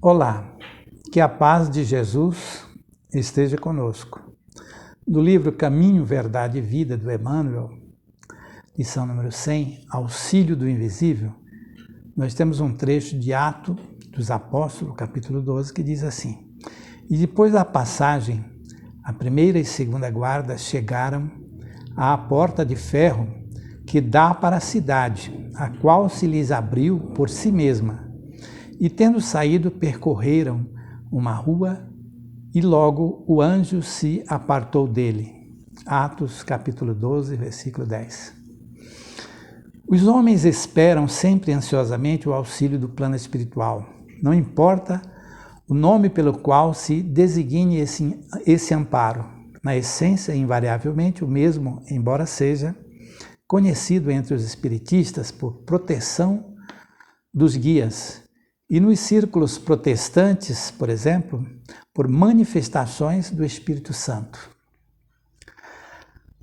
Olá, que a paz de Jesus esteja conosco. Do livro Caminho, Verdade e Vida, do Emmanuel, lição número 100, Auxílio do Invisível, nós temos um trecho de Atos dos Apóstolos, capítulo 12, que diz assim: E depois da passagem, a primeira e segunda guarda chegaram à porta de ferro que dá para a cidade, a qual se lhes abriu por si mesma. E tendo saído, percorreram uma rua e logo o anjo se apartou dele. Atos capítulo 12, versículo 10. Os homens esperam sempre ansiosamente o auxílio do plano espiritual. Não importa o nome pelo qual se designe esse amparo. Na essência, invariavelmente o mesmo, embora seja conhecido entre os espiritistas por proteção dos guias, e nos círculos protestantes, por exemplo, por manifestações do Espírito Santo.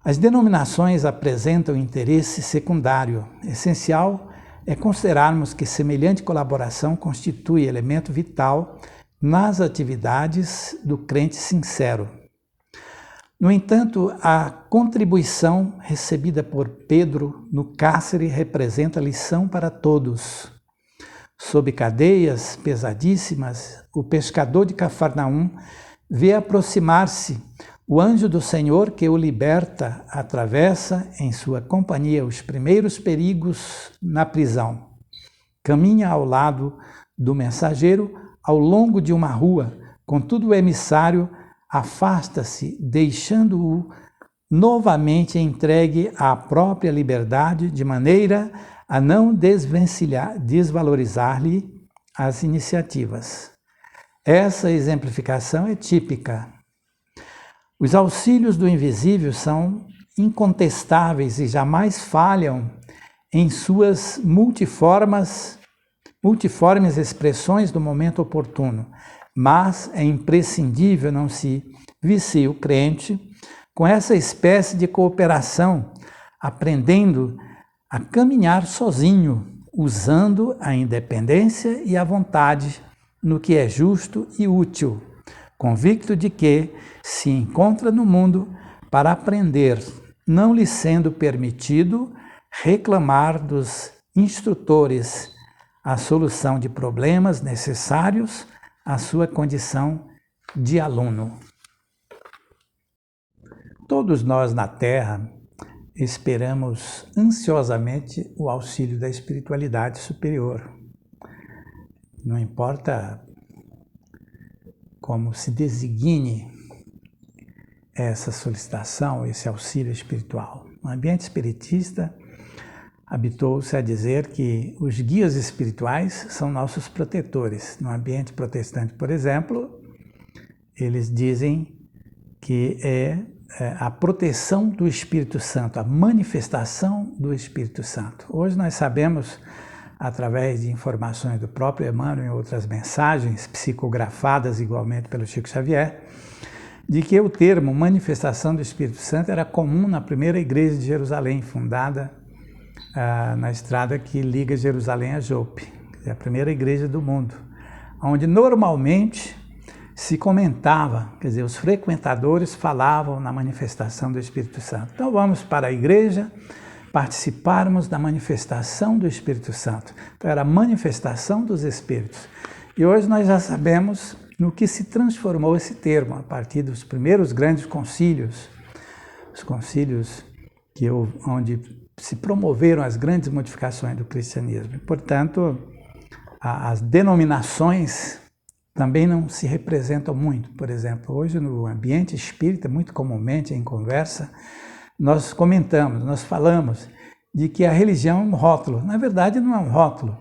As denominações apresentam interesse secundário. Essencial é considerarmos que semelhante colaboração constitui elemento vital nas atividades do crente sincero. No entanto, a contribuição recebida por Pedro no cárcere representa lição para todos. Sob cadeias pesadíssimas, o pescador de Cafarnaum vê aproximar-se o anjo do Senhor que o liberta, atravessa em sua companhia os primeiros perigos na prisão. Caminha ao lado do mensageiro ao longo de uma rua, contudo o emissário afasta-se, deixando-o novamente entregue à própria liberdade, de maneira a não desvalorizar-lhe as iniciativas. Essa exemplificação é típica. Os auxílios do invisível são incontestáveis e jamais falham em suas multiformes expressões do momento oportuno, mas é imprescindível não se vicie o crente com essa espécie de cooperação, aprendendo a caminhar sozinho, usando a independência e a vontade no que é justo e útil, convicto de que se encontra no mundo para aprender, não lhe sendo permitido reclamar dos instrutores a solução de problemas necessários à sua condição de aluno. Todos nós na Terra esperamos ansiosamente o auxílio da espiritualidade superior. Não importa como se designe essa solicitação, esse auxílio espiritual. No ambiente espiritista, habitou-se a dizer que os guias espirituais são nossos protetores. No ambiente protestante, por exemplo, eles dizem que é a proteção do Espírito Santo, a manifestação do Espírito Santo. Hoje nós sabemos, através de informações do próprio Emmanuel e outras mensagens psicografadas igualmente pelo Chico Xavier, de que o termo manifestação do Espírito Santo era comum na primeira igreja de Jerusalém, fundada na estrada que liga Jerusalém a Jope, a primeira igreja do mundo, onde normalmente se comentava, quer dizer, os frequentadores falavam na manifestação do Espírito Santo. Então vamos para a igreja participarmos da manifestação do Espírito Santo. Então era a manifestação dos Espíritos. E hoje nós já sabemos no que se transformou esse termo, a partir dos primeiros grandes concílios, os concílios onde se promoveram as grandes modificações do cristianismo. E, portanto, as denominações também não se representam muito. Por exemplo, hoje no ambiente espírita, muito comumente em conversa, nós comentamos, nós falamos de que a religião é um rótulo. Na verdade, não é um rótulo,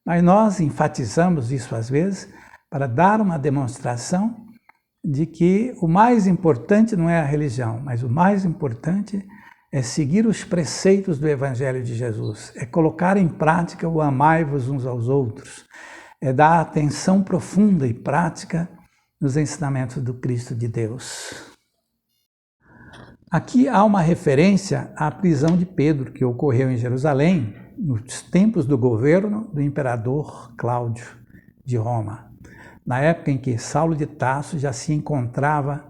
mas nós enfatizamos isso às vezes para dar uma demonstração de que o mais importante não é a religião, mas o mais importante é seguir os preceitos do Evangelho de Jesus, é colocar em prática o amai-vos uns aos outros, é dar atenção profunda e prática nos ensinamentos do Cristo de Deus. Aqui há uma referência à prisão de Pedro, que ocorreu em Jerusalém, nos tempos do governo do imperador Cláudio de Roma. na época em que Saulo de Tarso já se encontrava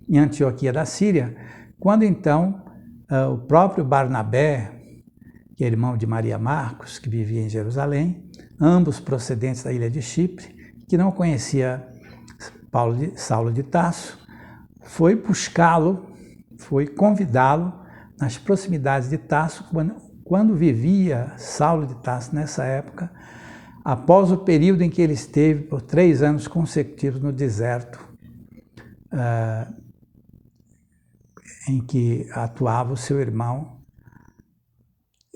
em Antioquia da Síria, quando então o próprio Barnabé, que é irmão de Maria Marcos, que vivia em Jerusalém, ambos procedentes da ilha de Chipre, que não conhecia Saulo de Tarso, foi buscá-lo, foi convidá-lo nas proximidades de Tarso, quando vivia Saulo de Tarso nessa época, após o período em que ele esteve por 3 anos consecutivos no deserto, em que atuava o seu irmão,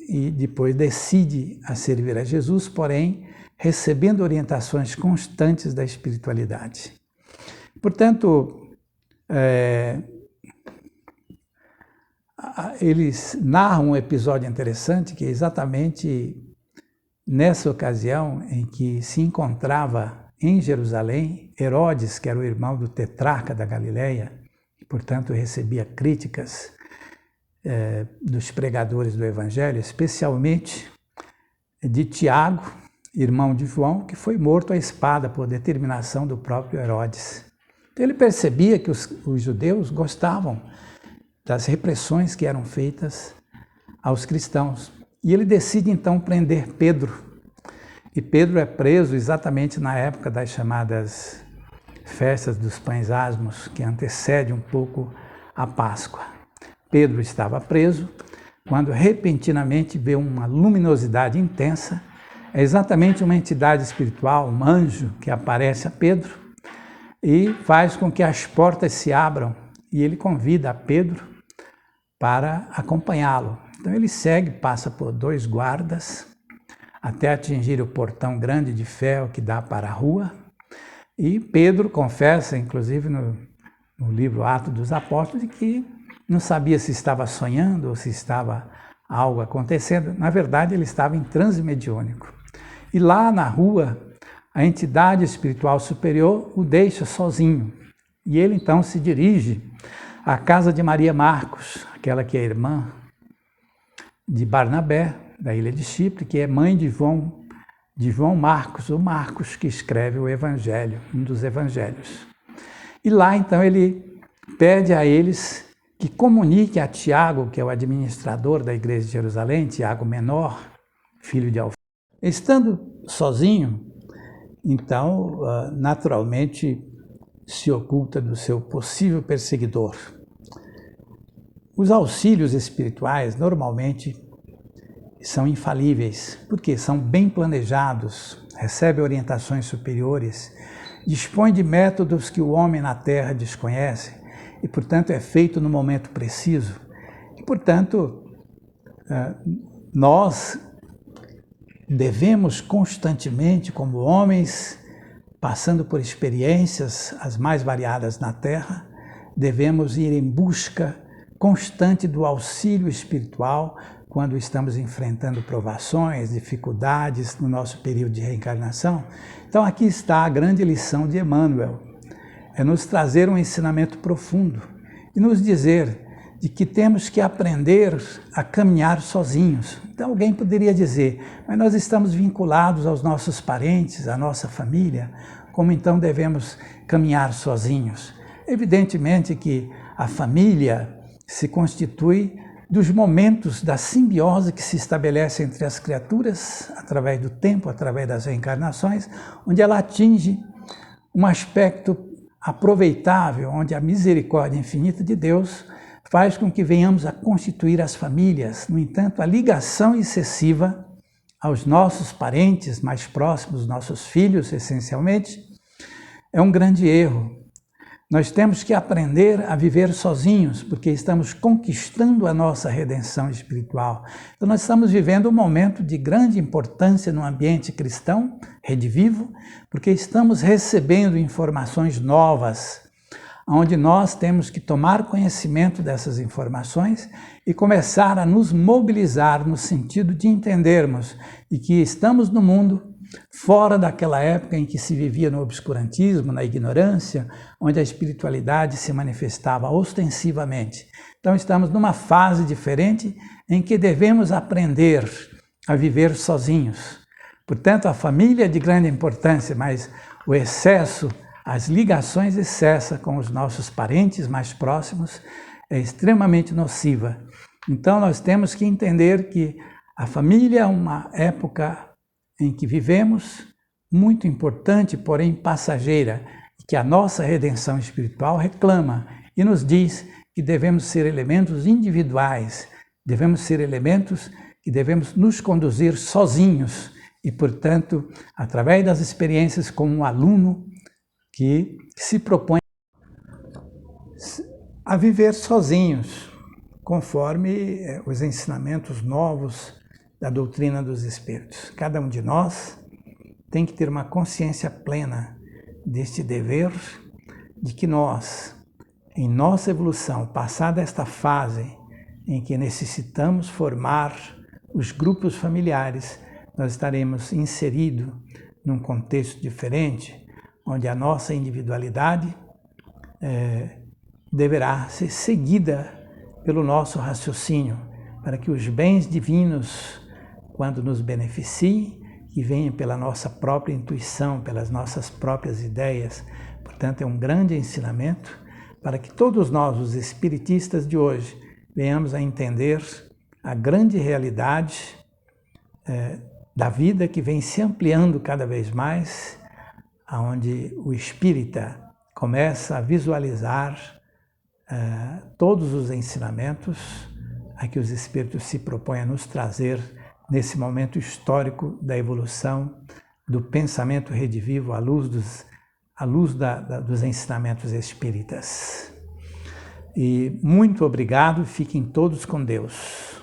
e depois decide a servir a Jesus, porém, recebendo orientações constantes da espiritualidade. Portanto, eles narram um episódio interessante, que é exatamente nessa ocasião em que se encontrava em Jerusalém Herodes, que era o irmão do tetrarca da Galileia, e, portanto, recebia críticas dos pregadores do Evangelho, especialmente de Tiago, irmão de João, que foi morto à espada por determinação do próprio Herodes. Então, ele percebia que os judeus gostavam das repressões que eram feitas aos cristãos. E ele decide então prender Pedro. E Pedro é preso exatamente na época das chamadas festas dos pães asmos, que antecede um pouco a Páscoa. Pedro estava preso quando repentinamente vê uma luminosidade intensa. É exatamente uma entidade espiritual, um anjo, que aparece a Pedro e faz com que as portas se abram. E ele convida a Pedro para acompanhá-lo. Então ele segue, passa por 2 guardas, até atingir o portão grande de ferro que dá para a rua. E Pedro confessa, inclusive no livro Atos dos Apóstolos, que não sabia se estava sonhando ou se estava algo acontecendo. Na verdade, ele estava em transe mediúnico. E lá na rua, a entidade espiritual superior o deixa sozinho. E ele então se dirige à casa de Maria Marcos, aquela que é irmã de Barnabé, da ilha de Chipre, que é mãe de João Marcos, o Marcos que escreve o Evangelho, um dos Evangelhos. E lá então ele pede a eles que comunique a Tiago, que é o administrador da igreja de Jerusalém, Tiago Menor, filho de Alfeu. Estando sozinho, então, naturalmente, se oculta do seu possível perseguidor. Os auxílios espirituais, normalmente, são infalíveis, porque são bem planejados, recebem orientações superiores, dispõem de métodos que o homem na Terra desconhece e, portanto, é feito no momento preciso. E, portanto, nós devemos constantemente, como homens, passando por experiências as mais variadas na Terra, devemos ir em busca constante do auxílio espiritual quando estamos enfrentando provações, dificuldades no nosso período de reencarnação. Então aqui está a grande lição de Emmanuel, é nos trazer um ensinamento profundo e nos dizer de que temos que aprender a caminhar sozinhos. Então alguém poderia dizer, mas nós estamos vinculados aos nossos parentes, à nossa família, como então devemos caminhar sozinhos? Evidentemente que a família se constitui dos momentos da simbiose que se estabelece entre as criaturas, através do tempo, através das reencarnações, onde ela atinge um aspecto aproveitável, onde a misericórdia infinita de Deus faz com que venhamos a constituir as famílias. No entanto, a ligação excessiva aos nossos parentes mais próximos, nossos filhos, essencialmente, é um grande erro. Nós temos que aprender a viver sozinhos, porque estamos conquistando a nossa redenção espiritual. Então, nós estamos vivendo um momento de grande importância no ambiente cristão, Rede Vivo, porque estamos recebendo informações novas, onde nós temos que tomar conhecimento dessas informações e começar a nos mobilizar no sentido de entendermos de que estamos no mundo fora daquela época em que se vivia no obscurantismo, na ignorância, onde a espiritualidade se manifestava ostensivamente. Então estamos numa fase diferente em que devemos aprender a viver sozinhos. Portanto, a família é de grande importância, mas o excesso, as ligações excessas com os nossos parentes mais próximos é extremamente nociva. Então nós temos que entender que a família é uma época em que vivemos, muito importante, porém passageira, e que a nossa redenção espiritual reclama e nos diz que devemos ser elementos individuais, devemos ser elementos que devemos nos conduzir sozinhos e, portanto, através das experiências como um aluno que se propõe a viver sozinhos, conforme os ensinamentos novos da doutrina dos Espíritos. Cada um de nós tem que ter uma consciência plena deste dever de que nós, em nossa evolução, passada esta fase em que necessitamos formar os grupos familiares, nós estaremos inseridos num contexto diferente, onde a nossa individualidade deverá ser seguida pelo nosso raciocínio, para que os bens divinos, quando nos beneficiem, que venham pela nossa própria intuição, pelas nossas próprias ideias. Portanto, é um grande ensinamento para que todos nós, os espiritistas de hoje, venhamos a entender a grande realidade da vida que vem se ampliando cada vez mais, onde o espírita começa a visualizar todos os ensinamentos a que os espíritos se propõem a nos trazer nesse momento histórico da evolução do pensamento redivivo à luz dos ensinamentos espíritas. E muito obrigado, fiquem todos com Deus.